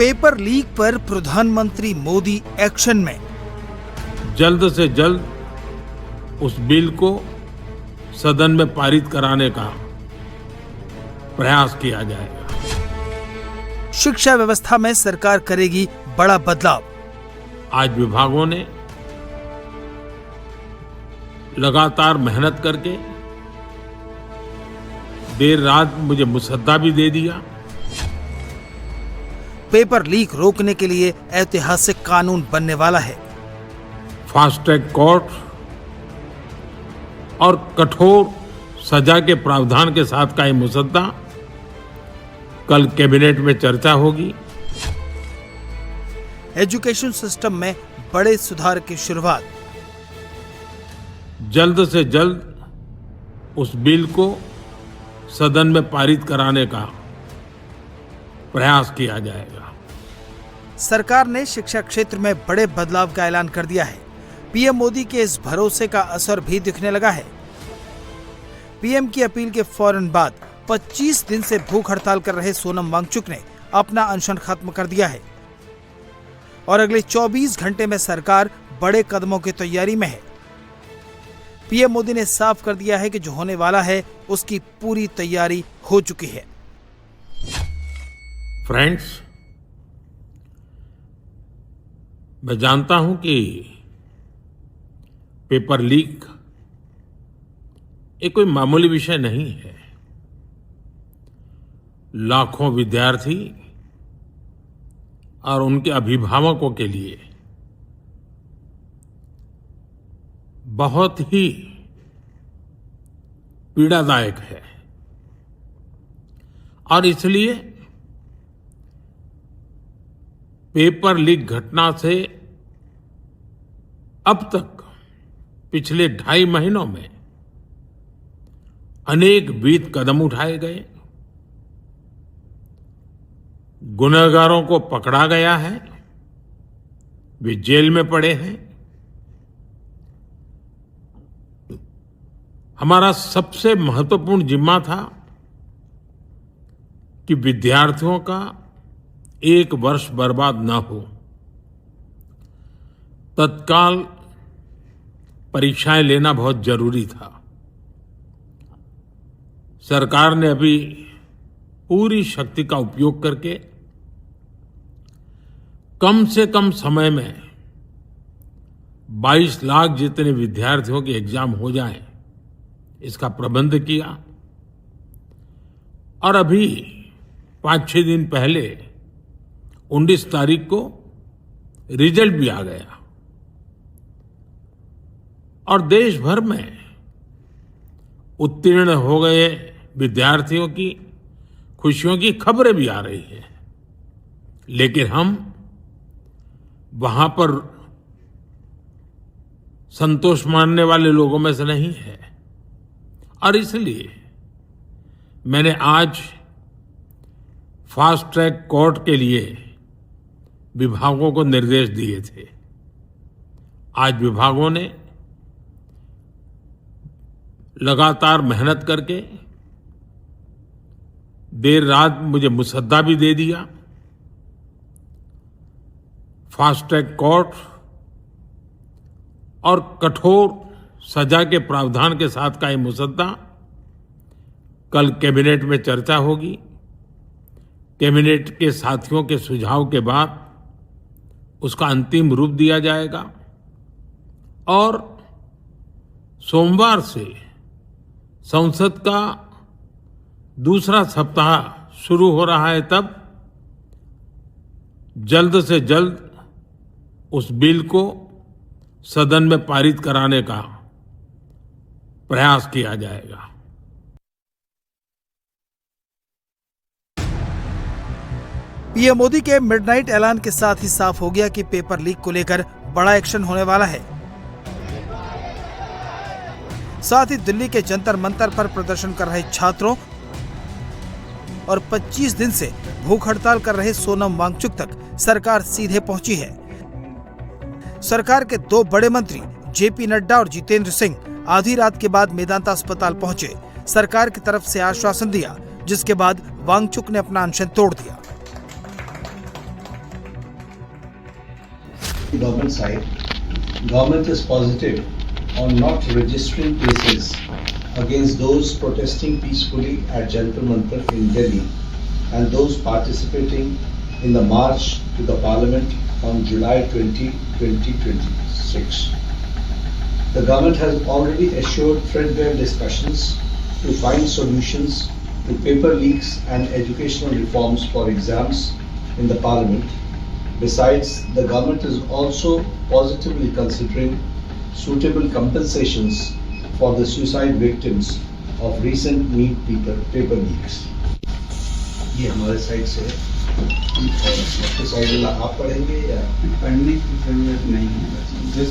Paper leak पर प्रधानमंत्री Modi action में। जल्द से जल्द उस बिल को सदन में पारित कराने का प्रयास किया जाएगा। शिक्षा व्यवस्था में सरकार करेगी बड़ा बदलाव। आज विभागों ने लगातार मेहनत करके देर रात मुझे मुसद्दा भी दे दिया। पेपर लीक रोकने के लिए ऐतिहासिक कानून बनने वाला है। फास्ट ट्रैक कोर्ट और कठोर सजा के प्रावधान के साथ का ये मुसद्दा कल कैबिनेट में चर्चा होगी। एजुकेशन सिस्टम में बड़े सुधार की शुरुआत। जल्द से जल्द उस बिल को सदन में पारित कराने का प्रयास किया जाएगा। सरकार ने शिक्षा क्षेत्र में बड़े बदलाव का ऐलान कर दिया है। पीएम मोदी के इस भरोसे का असर भी दिखने लगा है। पीएम की अपील के फौरन बाद 25 दिन से भूख हड़ताल कर रहे सोनम वांगचुक ने अपना अनशन खत्म कर दिया है और अगले 24 घंटे में सरकार बड़े कदमों की तैयारी में है। पीएम मोदी ने साफ कर दिया है कि जो होने वाला है उसकी पूरी तैयारी हो चुकी है। फ्रेंड्स, मैं जानता हूं कि पेपर लीक एक कोई मामूली विषय नहीं है। लाखों विद्यार्थी और उनके अभिभावकों के लिए बहुत ही पीड़ादायक है और इसलिए पेपर लीक घटना से अब तक पिछले 2.5 महीनों में अनेक विध कदम उठाए गए। गुनहगारों को पकड़ा गया है, वे जेल में पड़े हैं। हमारा सबसे महत्वपूर्ण जिम्मा था कि विद्यार्थियों का 1 वर्ष बर्बाद न हो। तत्काल परीक्षाएं लेना बहुत जरूरी था। सरकार ने अभी पूरी शक्ति का उपयोग करके कम से कम समय में 22 लाख जितने विद्यार्थियों के एग्जाम हो जाएं, इसका प्रबंध किया। और अभी 5-6 दिन पहले 19 तारीख को रिजल्ट भी आ गया और देश भर में उत्तीर्ण हो गए विद्यार्थियों की खुशियों की खबरें भी आ रही हैं। लेकिन हम वहां पर संतोष मानने वाले लोगों में से नहीं है और इसलिए मैंने आज फास्ट ट्रैक कोर्ट के लिए विभागों को निर्देश दिए थे। आज विभागों ने लगातार मेहनत करके देर रात मुझे मुसद्दा भी दे दिया। फास्ट ट्रैक कोर्ट और कठोर सजा के प्रावधान के साथ का ये मुसद्दा कल कैबिनेट में चर्चा होगी। कैबिनेट के साथियों के सुझाव के बाद उसका अंतिम रूप दिया जाएगा और सोमवार से संसद का दूसरा सप्ताह शुरू हो रहा है। तब जल्द से जल्द उस बिल को सदन में पारित कराने का प्रयास किया जाएगा। पीएम मोदी के मिडनाइट ऐलान के साथ ही साफ हो गया कि पेपर लीक को लेकर बड़ा एक्शन होने वाला है। साथ ही दिल्ली के जंतर मंतर पर प्रदर्शन कर रहे छात्रों और 25 दिन से भूख हड़ताल कर रहे सोनम वांगचुक तक सरकार सीधे पहुंची है। सरकार के 2 बड़े मंत्री जेपी नड्डा और जितेंद्र सिंह आधी रात के बाद मेदांता अस्पताल पहुंचे, सरकार की तरफ से आश्वासन दिया, जिसके बाद वांगचुक ने अपना अनशन तोड़ दिया। Government side, government is positive on not registering cases against those protesting peacefully at Jantar Mantar in Delhi and those participating in the march to the Parliament on July 20, 2026. The government has already assured threadbare discussions to find solutions to paper leaks and educational reforms for exams in the Parliament. Besides, the government is also positively considering suitable compensations for the suicide victims of recent NEET paper leaks. ये हमारे side से आपके side वाला आप पढ़ेंगे या पढ़ने की जरूरत नहीं है।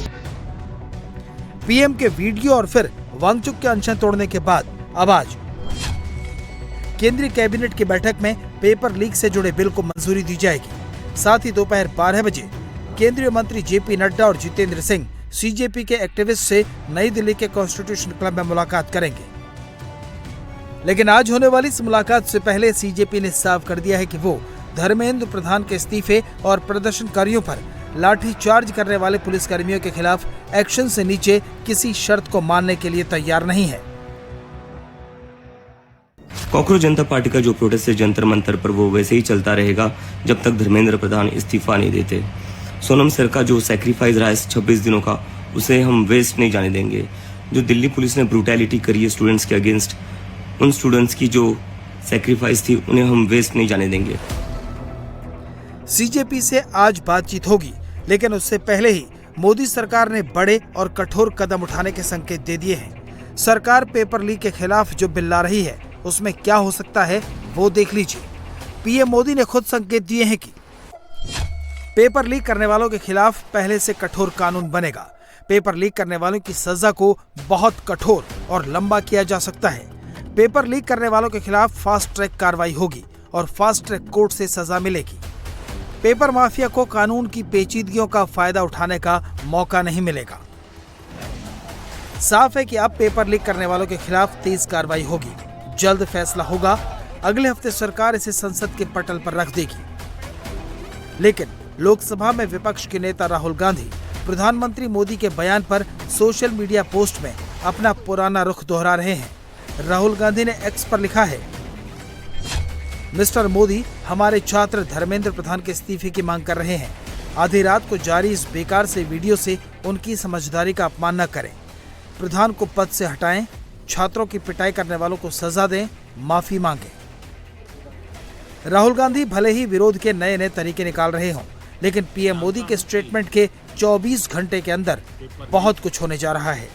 पीएम के वीडियो और फिर वांगचुक के अनशन तोड़ने के बाद अब आज केंद्रीय कैबिनेट की बैठक में पेपर लीक से जुड़े बिल को मंजूरी दी जाएगी। साथ ही दोपहर 12 बजे केंद्रीय मंत्री जेपी नड्डा और जितेंद्र सिंह सीजेपी के एक्टिविस्ट से नई दिल्ली के कॉन्स्टिट्यूशन क्लब में मुलाकात करेंगे। लेकिन आज होने वाली इस मुलाकात से पहले सीजेपी ने साफ कर दिया है कि वो धर्मेंद्र प्रधान के इस्तीफे और प्रदर्शनकारियों पर लाठी चार्ज करने वाले पुलिसकर्मियों के खिलाफ एक्शन से नीचे किसी शर्त को मानने के लिए तैयार नहीं है। कॉकरोच जनता पार्टी का जो प्रोटेस्ट है जंतर मंतर पर वो वैसे ही चलता रहेगा जब तक धर्मेंद्र प्रधान इस्तीफा नहीं देते। सोनम सर का जो सैक्रिफाइस रहा है 26 दिनों का, उसे हम वेस्ट नहीं जाने देंगे। जो दिल्ली पुलिस ने ब्रूटैलिटी करी है स्टूडेंट्स के अगेंस्ट, उन स्टूडेंट्स की जो सैक्रिफाइस थी उन्हें हम वेस्ट नहीं जाने देंगे। सीजेपी से आज बातचीत होगी, लेकिन उससे पहले ही मोदी सरकार ने बड़े और कठोर कदम उठाने के संकेत दे दिए हैं। सरकार पेपर लीक के खिलाफ जो बिल ला रही है उसमें क्या हो सकता है वो देख लीजिए। पीएम मोदी ने खुद संकेत दिए हैं कि पेपर लीक करने वालों के खिलाफ पहले से कठोर कानून बनेगा। पेपर लीक करने वालों की सजा को बहुत कठोर और लंबा किया जा सकता है। पेपर लीक करने वालों के खिलाफ फास्ट ट्रैक कार्रवाई होगी और फास्ट ट्रैक कोर्ट से सजा मिलेगी। पेपर माफिया को कानून की पेचीदगियों का फायदा उठाने का मौका नहीं मिलेगा। साफ है कि अब पेपर लीक करने वालों के खिलाफ तेज कार्रवाई होगी। जल्द फैसला होगा। अगले हफ्ते सरकार इसे संसद के पटल पर रख देगी। लेकिन लोकसभा में विपक्ष के नेता राहुल गांधी प्रधानमंत्री मोदी के बयान पर सोशल मीडिया पोस्ट में अपना पुराना रुख दोहरा रहे हैं। राहुल गांधी ने एक्स पर लिखा है, मिस्टर मोदी हमारे छात्र धर्मेंद्र प्रधान के इस्तीफे की मांग कर रहे हैं। आधी रात को जारी इस बेकार से वीडियो से उनकी समझदारी का अपमान न करें। प्रधान को पद से हटाएं, छात्रों की पिटाई करने वालों को सजा दें, माफी मांगें। राहुल गांधी भले ही विरोध के नए नए तरीके निकाल रहे हों, लेकिन पीएम मोदी के स्टेटमेंट के 24 घंटे के अंदर बहुत कुछ होने जा रहा है।